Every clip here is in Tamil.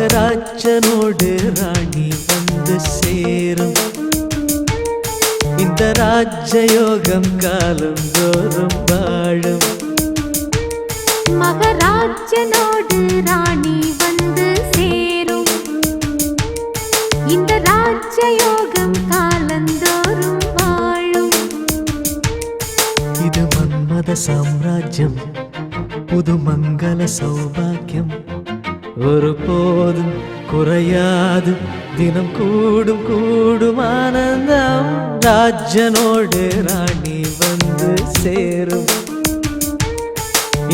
மகராஜனோடு ராணி வந்து சேரும். இந்த ராஜயோகம் காலந்தோறும் வாழும். மகராஜனோடு ராணி வந்து சேரும். இந்த ராஜயோகம் காலந்தோறும் வாழும். இது மன்மத சாம்ராஜ்யம், புது மங்கள சௌபாக்கியம். ஒருபோதும் குறையாது, தினம் கூடும் கூடும் ஆனந்தம். ராஜனோடு ராணி வந்து சேரும்.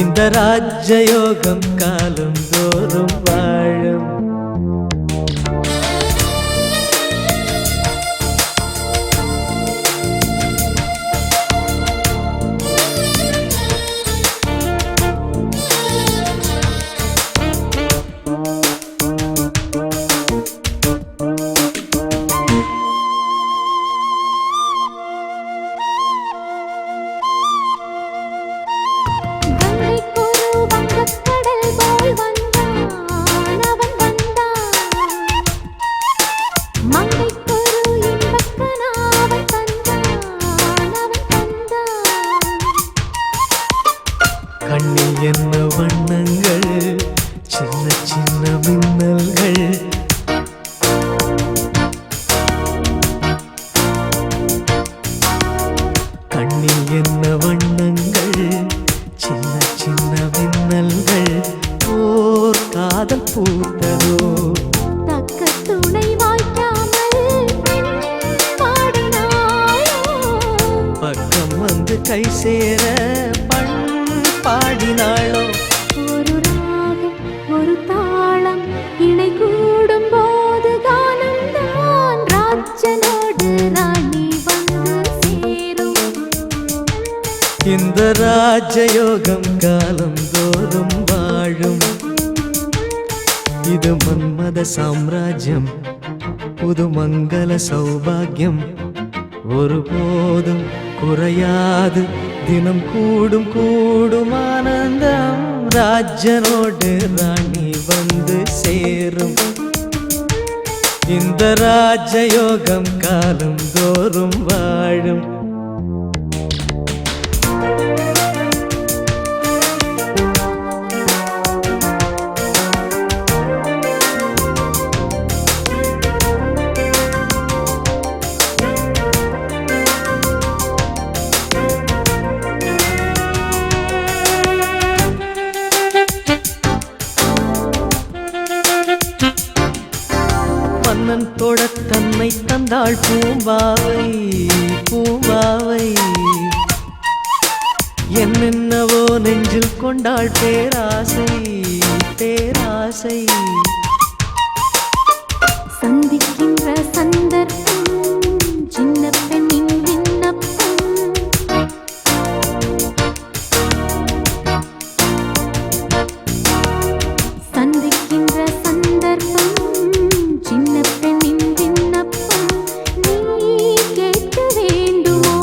இந்த ராஜயோகம் காலம் தோறும் வாழும். கண்ணில் என்ன வண்ணங்கள், சின்ன சின்ன மின்னல்கள். கண்ணில் என்ன வண்ணங்கள், சின்ன சின்ன மின்னல்கள். ஓர் காதல் பூத்ததோ, தக்க துணை வாய்க்காமல் பாடினாயோ. பக்கம் வந்து கை சேர பாடினாளோ. ஒரு ராகம் ஒரு தாளம் இணை கூடும் போது கானம்தான். ராஜனோடு ராணி வந்து சேரும். இந்த ராஜயோகம் காலம் தோறும் வாழும். இது மன்மத சாம்ராஜ்யம், புது மங்கள சௌபாகியம். ஒருபோதும் குறையாது, தினம் கூடும் கூடும் ஆனந்தம். ராஜனோடு ராணி வந்து சேரும். இந்த ராஜயோகம் காலம் தோறும் வாழும். மன்னன் தொட தன்னை தந்தாள் பூம்பாவை பூம்பாவை. என்னென்னவோ நெஞ்சில் கொண்டாள் பேராசை பேராசை. சந்திக்கின்ற சந்தர்ப்பம் சின்ன பெண்ணின் விண்ணப்பம். சந்திக்கின்ற சந்தர்ப்பம் சின்ன பெண்ணின் விண்ணப்பம். நீ கேட்க வேண்டுமோ?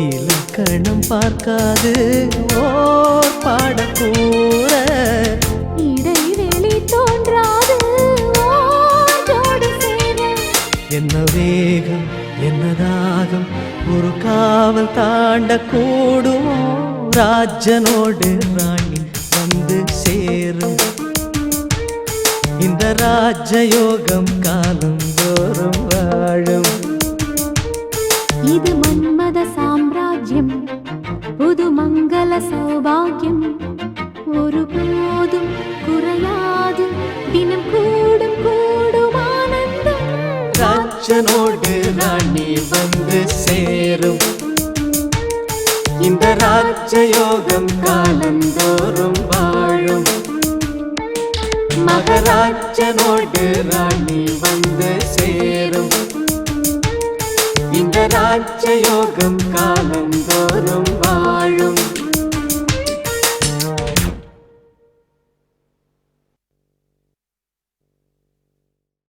இலக்கணம் பார்க்காது ஓர் பாடக்கூற. இடைவெளி தோன்றாது ஓடோடு சேர. என்ன வேகம் என்ன தாகம், ஒரு காவல் தாண்ட கூடுமோ. ராஜனோடு ராணி வந்து சேரும். இந்த ராஜயோகம் காலம் தோறும் வாழும். இது மன்மத சாம்ராஜ்யம், புது மங்கள சௌபாகியம். ஒருபோதும் குறையாது, தினம் கூடும் கூடும் ஆனந்தம். ராஜனோடு ராணி வந்து சேரும். இந்த ராஜயோகம் காலம் தோறும் வாழும். மகராஜனோடு ராணி வந்து சேரும். இந்த ராஜயோகம் காலம் தோறும்